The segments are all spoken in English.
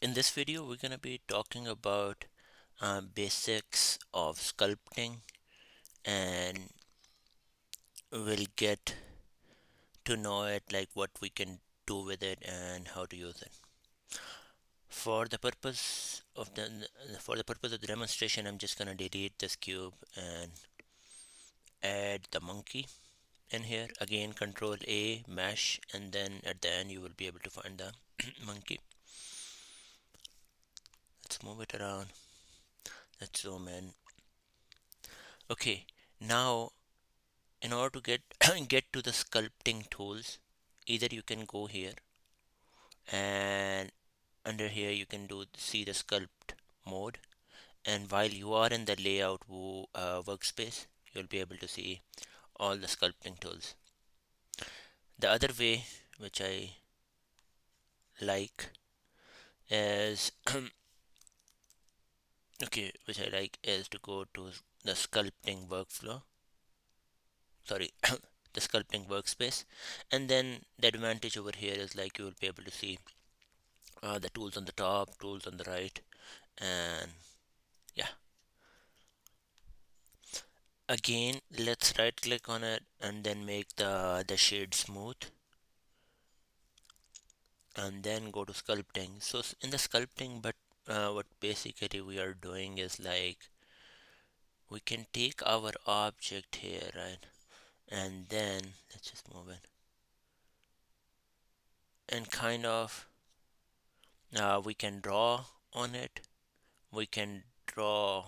In this video, we're going to be talking about basics of sculpting, and we'll get to know it, like what we can do with it and how to use it. For the purpose of the demonstration, I'm just going to delete this cube and add the monkey in here. Again, Control A, mesh, and then at the end you will be able to find the monkey. Let's move it around. Let's zoom in. Okay, now in order to get get to the sculpting tools, either you can go here and under here you can see the sculpt mode, and while you are in the layout workspace, you'll be able to see all the sculpting tools. The other way, which I like, is is to go to the sculpting workflow, sorry, the sculpting workspace. And then the advantage over here is like you will be able to see the tools on the top, tools on the right, and yeah. Again, let's right click on it and then make the shade smooth, and then go to sculpting. So in the sculpting, but what basically we are doing is like we can take our object here, right, and then let's just move it and kind of we can draw on it, we can draw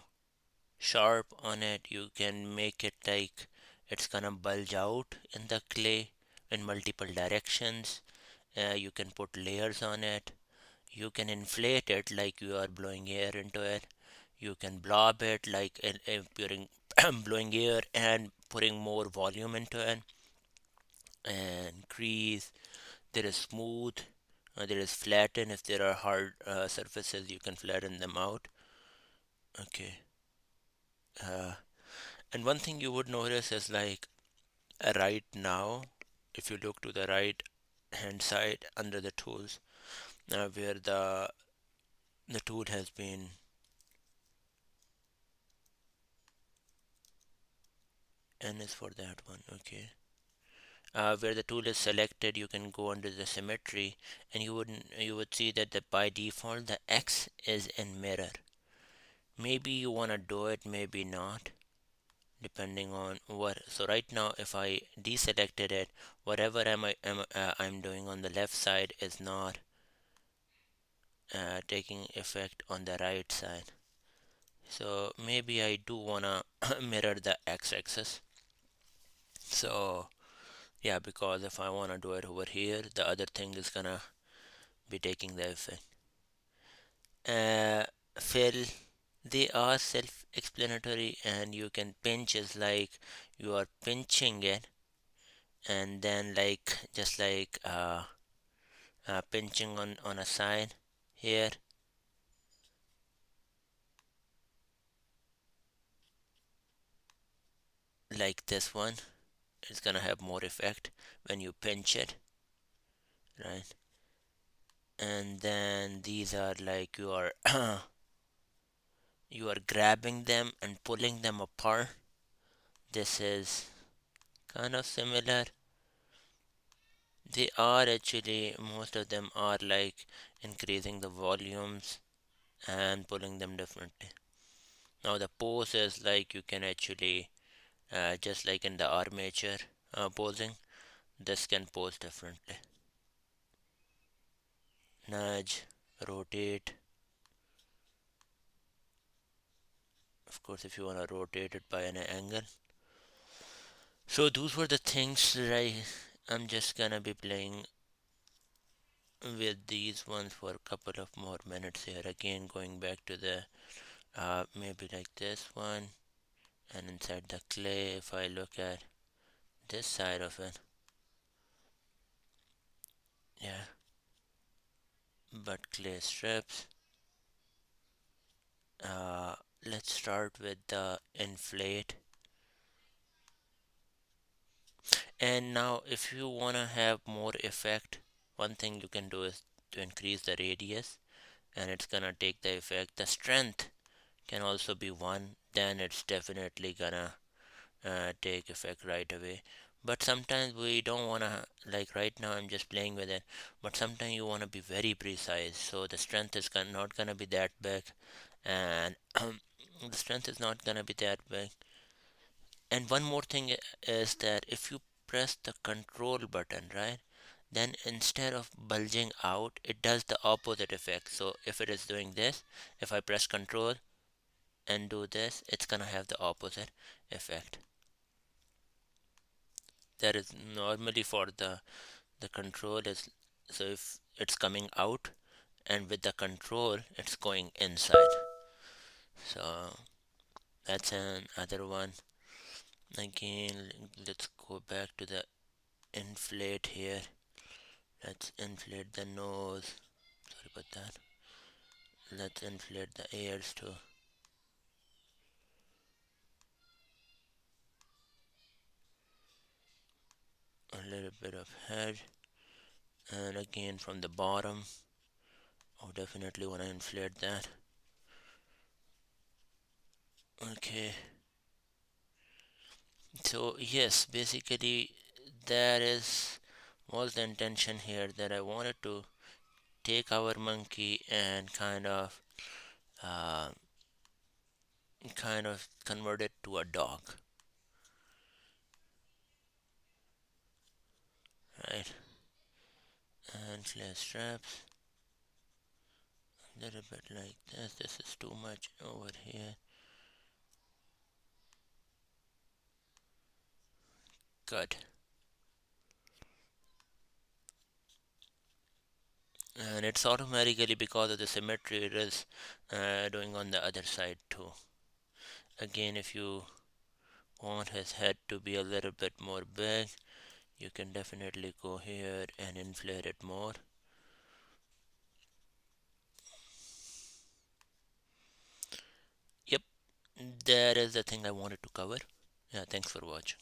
sharp on it. You can make it like it's gonna bulge out in the clay in multiple directions. You can put layers on it. You can inflate it like you are blowing air into it. You can blob it like putting blowing air and putting more volume into it. And crease, there is smooth, there is flatten. If there are hard surfaces, you can flatten them out. Okay. uh, and one thing you would notice is like right now, if you look to the right hand side under the tools, where the tool has been, N is for that one, okay. Where the tool is selected, you can go under the symmetry, and you would see that by default the X is in mirror. Maybe you want to do it, maybe not, depending on what. So right now, if I deselected it, whatever I'm doing on the left side is not taking effect on the right side. So maybe I do wanna mirror the x-axis. So yeah, because if I wanna do it over here, the other thing is gonna be taking the effect. Fill, they are self-explanatory, and you can pinch is like you are pinching it, and then like just like pinching on a side here, like this one. It's gonna have more effect when you pinch it, right? And then these are like you are you are grabbing them and pulling them apart. This is kind of similar. They are actually, most of them are like increasing the volumes and pulling them differently. Now the pose is like you can actually just like in the armature posing, this can pose differently. Nudge, rotate. Of course, if you want to rotate it by an angle. So those were the things that I'm just gonna be playing with these ones for a couple of more minutes here. Again, going back to the maybe like this one, and inside the clay, if I look at this side of it, yeah, but clay strips. Uh, let's start with the inflate. And now, if you wanna have more effect, one thing you can do is to increase the radius and it's gonna take the effect. The strength can also be 1, then it's definitely gonna take effect right away. But sometimes we don't wanna, like right now I'm just playing with it, but sometimes you wanna be very precise, so the strength is not gonna be that big, and the strength is not gonna be that big. And one more thing is that if you press the control button, right, then instead of bulging out, it does the opposite effect. So if it is doing this, if I press control and do this, it's gonna have the opposite effect. That is normally for the control is, so if it's coming out, and with the control it's going inside. So that's another one. Again, let's go back to the inflate here. Let's inflate the nose. Sorry about that. Let's inflate the ears too. A little bit of head. And again from the bottom. Oh, definitely want to inflate that. Okay. So yes, basically that is was the intention here, that I wanted to take our monkey and uh, kind of convert it to a dog, right? And flare straps, a little bit like this. This is too much over here. Good. And it's automatically, because of the symmetry, it is doing on the other side too. Again, if you want his head to be a little bit more big, you can definitely go here and inflate it more. Yep, that is the thing I wanted to cover. Yeah, thanks for watching.